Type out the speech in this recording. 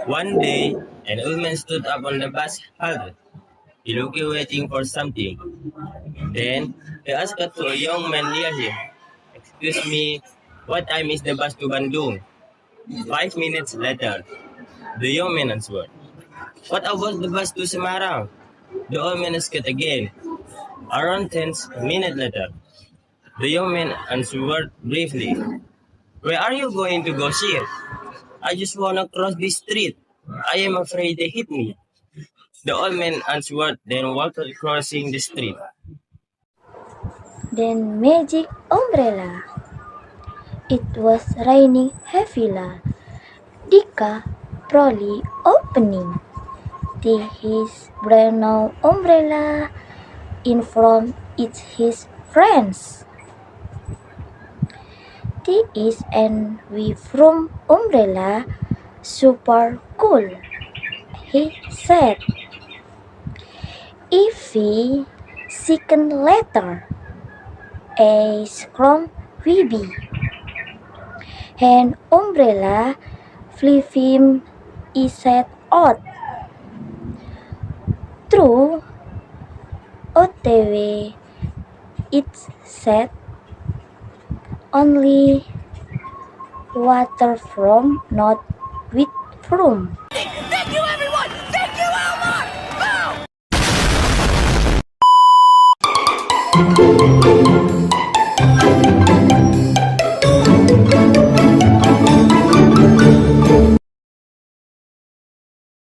One day, an old man stood up on the bus halt. He looked waiting for something. Then, he asked to a young man near him, "Excuse me, what time is the bus to Bandung?" 5 minutes later, the young man answered, "What about the bus to Semarang?" The old man asked again. Around 10 minutes later, the young man answered briefly, "Where are you going to go, sir? I just wanna cross the street. I am afraid they hit me." The old man answered, then walked crossing the street. Then magic umbrella. It was raining heavily. Dika proudly opening his brand new umbrella in front of his friends. This is an we from umbrella, super cool, he said. Evie second letter, a scrum Weeby, and umbrella flipping is set out. Through OTW, it's said only water from, not with from. Thank you, everyone! Thank you, Elmar! Boom!